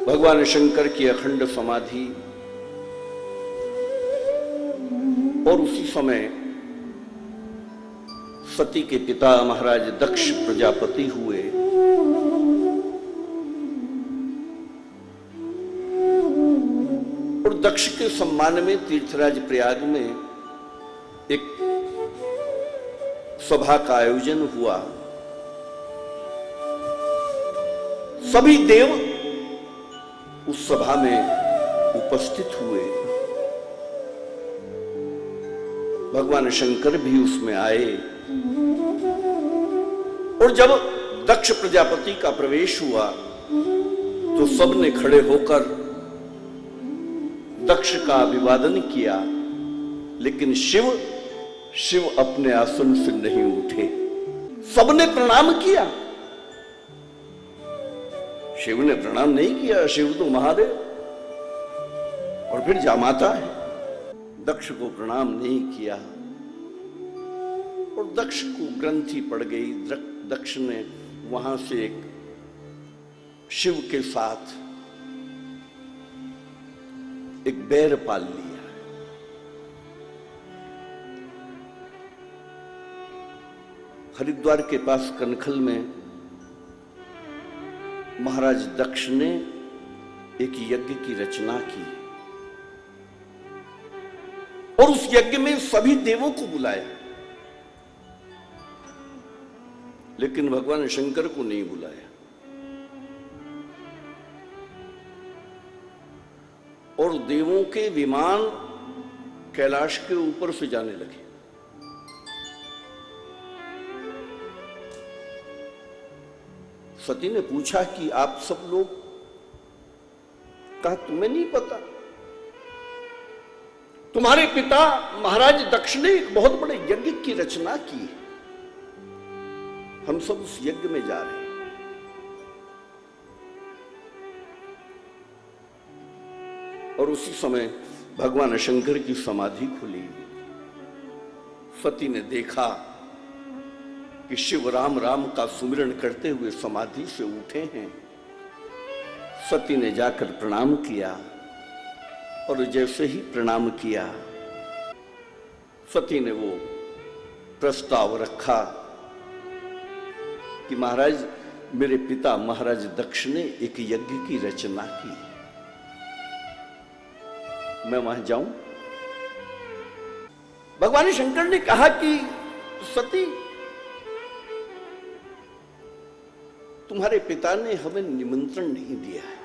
भगवान शंकर की अखंड समाधि और उसी समय सती के पिता महाराज दक्ष प्रजापति हुए। और दक्ष के सम्मान में तीर्थराज प्रयाग में एक सभा का आयोजन हुआ। सभी देव उस सभा में उपस्थित हुए। भगवान शंकर भी उसमें आए। और जब दक्ष प्रजापति का प्रवेश हुआ तो सबने खड़े होकर दक्ष का अभिवादन किया, लेकिन शिव अपने आसन से नहीं उठे। सबने प्रणाम किया, शिव ने प्रणाम नहीं किया। शिव तो महादेव और फिर जामाता है। दक्ष को प्रणाम नहीं किया और दक्ष को ग्रंथि पड़ गई। दक्ष ने वहां से एक शिव के साथ एक बैर पाल लिया। हरिद्वार के पास कनखल में महाराज दक्ष ने एक यज्ञ की रचना की और उस यज्ञ में सभी देवों को बुलाया, लेकिन भगवान शंकर को नहीं बुलाया। और देवों के विमान कैलाश के ऊपर से जाने लगे। सती ने पूछा कि आप सब लोग, कहा तुम्हें नहीं पता? तुम्हारे पिता महाराज दक्ष ने एक बहुत बड़े यज्ञ की रचना की है। हम सब उस यज्ञ में जा रहे हैं। और उसी समय भगवान शंकर की समाधि खुली। सती ने देखा कि शिव राम राम का सुमिरन करते हुए समाधि से उठे हैं। सती ने जाकर प्रणाम किया और जैसे ही प्रणाम किया, सती ने वो प्रस्ताव रखा कि महाराज, मेरे पिता महाराज दक्ष ने एक यज्ञ की रचना की, मैं वहां जाऊं? भगवान शंकर ने कहा कि सती, तुम्हारे पिता ने हमें निमंत्रण नहीं दिया है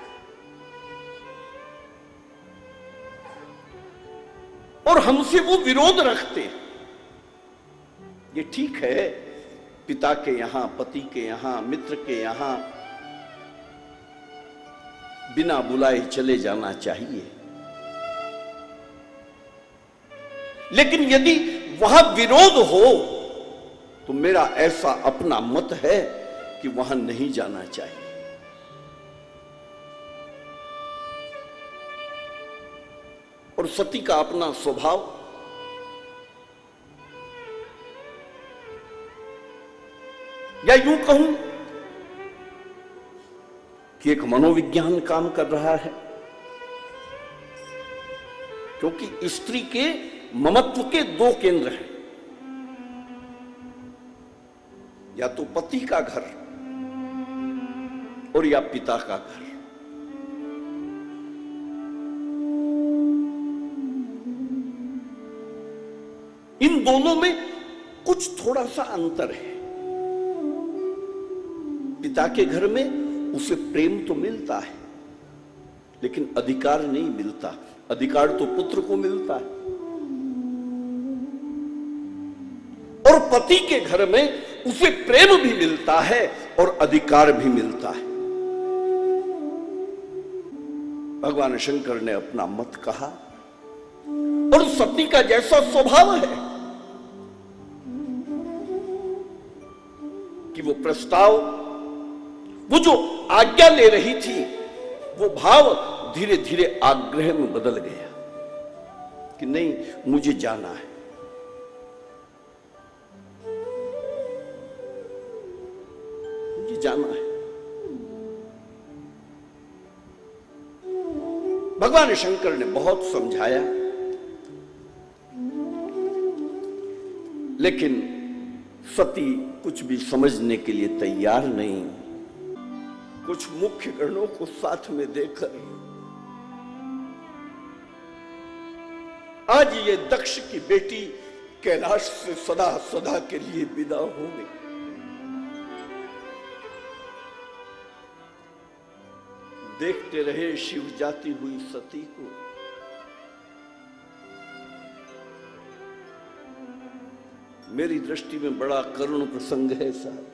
और हमसे वो विरोध रखते हैं। ये ठीक है, पिता के यहां, पति के यहां, मित्र के यहां बिना बुलाए चले जाना चाहिए, लेकिन यदि वहां विरोध हो तो मेरा ऐसा अपना मत है कि वहां नहीं जाना चाहिए। और सती का अपना स्वभाव, या यूं कहूं कि एक मनोविज्ञान काम कर रहा है, क्योंकि स्त्री के ममत्व के दो केंद्र हैं, या तो पति का घर और या पिता का घर। इन दोनों में कुछ थोड़ा सा अंतर है। पिता के घर में उसे प्रेम तो मिलता है, लेकिन अधिकार नहीं मिलता। अधिकार तो पुत्र को मिलता है। और पति के घर में उसे प्रेम भी मिलता है और अधिकार भी मिलता है। भगवान शंकर ने अपना मत कहा और सती का जैसा स्वभाव है कि वो प्रस्ताव, वो जो आज्ञा ले रही थी, वो भाव धीरे धीरे आग्रह में बदल गया कि नहीं, मुझे जाना है। मुझे जाना है। भगवान शंकर ने बहुत समझाया, लेकिन सती कुछ भी समझने के लिए तैयार नहीं। कुछ मुख्य गणों को साथ में देकर आज ये दक्ष की बेटी कैलाश से सदा सदा के लिए विदा हो गई। देखते रहे शिव जाती हुई सती को। मेरी दृष्टि में बड़ा करुण प्रसंग है साहब।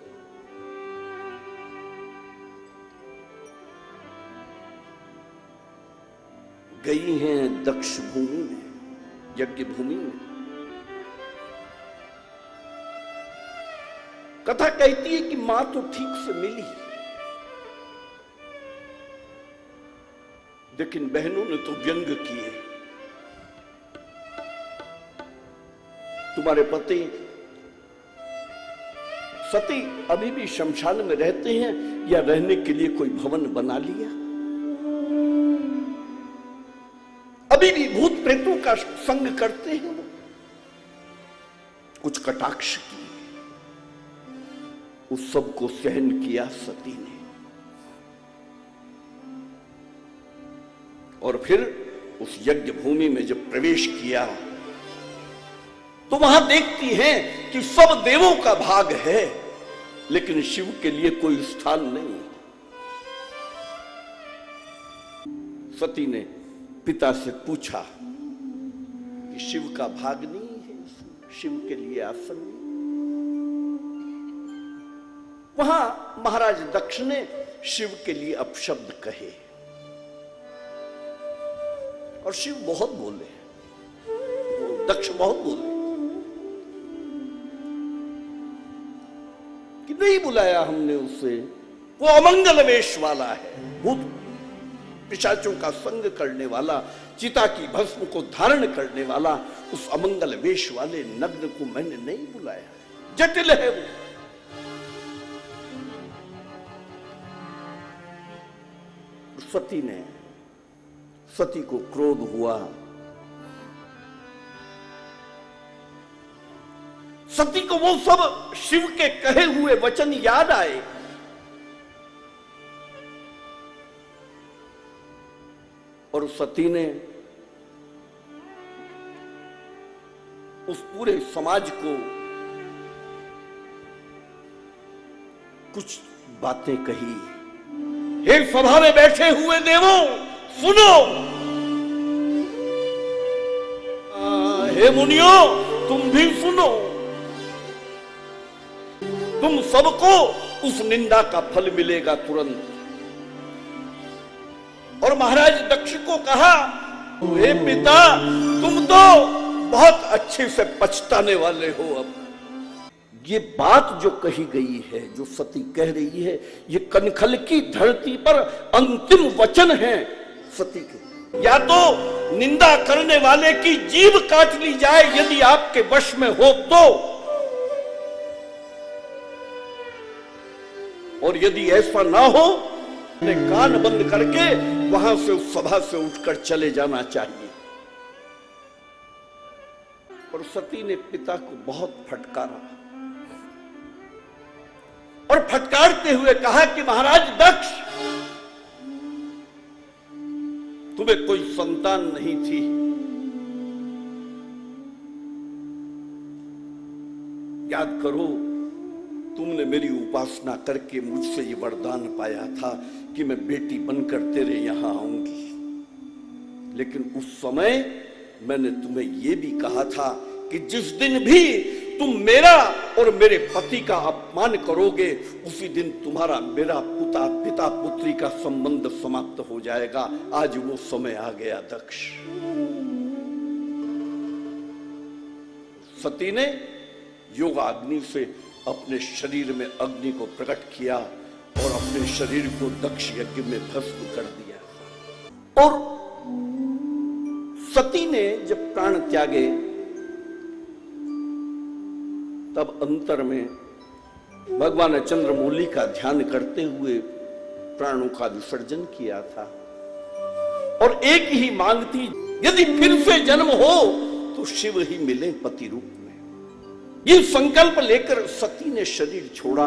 गई हैं दक्ष भूमि में, यज्ञ भूमि में। कथा कहती है कि मां तो ठीक से मिली, लेकिन बहनों ने तो व्यंग किए। तुम्हारे पति सती अभी भी शमशान में रहते हैं या रहने के लिए कोई भवन बना लिया? अभी भी भूत प्रेतों का संग करते हैं वो? कुछ कटाक्ष किए, उस सब को सहन किया सती ने। और फिर उस यज्ञ भूमि में जब प्रवेश किया तो वहां देखती हैं कि सब देवों का भाग है, लेकिन शिव के लिए कोई स्थान नहीं। सती ने पिता से पूछा कि शिव का भाग नहीं है, शिव के लिए आसन नहीं। वहां महाराज दक्ष ने शिव के लिए अपशब्द कहे और शिव बहुत बोले, दक्ष बहुत बोले कि नहीं बुलाया हमने उसे, वो अमंगल वेश वाला है, भूत पिशाचों का संग करने वाला, चिता की भस्म को धारण करने वाला, उस अमंगल वेश वाले नग्न को मैंने नहीं बुलाया। जटिल है वो। सती को क्रोध हुआ। सती को वो सब शिव के कहे हुए वचन याद आए। और सती ने उस पूरे समाज को कुछ बातें कही। हे सभा में बैठे हुए देवों, सुनो। हे मुनियों, तुम भी सुनो। तुम सबको उस निंदा का फल मिलेगा तुरंत। और महाराज दक्ष को कहा, हे पिता, तुम तो बहुत अच्छे से पछताने वाले हो। अब ये बात जो कही गई है, जो सती कह रही है, ये कनखल की धरती पर अंतिम वचन है सती के। या तो निंदा करने वाले की जीभ काट ली जाए यदि आपके वश में हो तो, और यदि ऐसा ना हो तो कान बंद करके वहां से उस सभा से उठकर चले जाना चाहिए। और सती ने पिता को बहुत फटकारा और फटकारते हुए कहा कि महाराज दक्ष, तुम्हें कोई संतान नहीं थी, याद करो तुमने मेरी उपासना करके मुझसे ये वरदान पाया था कि मैं बेटी बनकर तेरे यहां आऊंगी। लेकिन उस समय मैंने तुम्हें यह भी कहा था कि जिस दिन भी तुम मेरा और मेरे पति का अपमान करोगे, उसी दिन तुम्हारा मेरा पिता पुत्री का संबंध समाप्त हो जाएगा। आज वो समय आ गया दक्ष। सती ने योगाग्नि से अपने शरीर में अग्नि को प्रकट किया और अपने शरीर को दक्ष यज्ञ में भस्म कर दिया। और सती ने जब प्राण त्यागे तब अंतर में भगवान चंद्रमौली का ध्यान करते हुए प्राणों का विसर्जन किया था। और एक ही मांग थी, यदि फिर से जन्म हो तो शिव ही मिले पति रूप में। ये संकल्प लेकर सती ने शरीर छोड़ा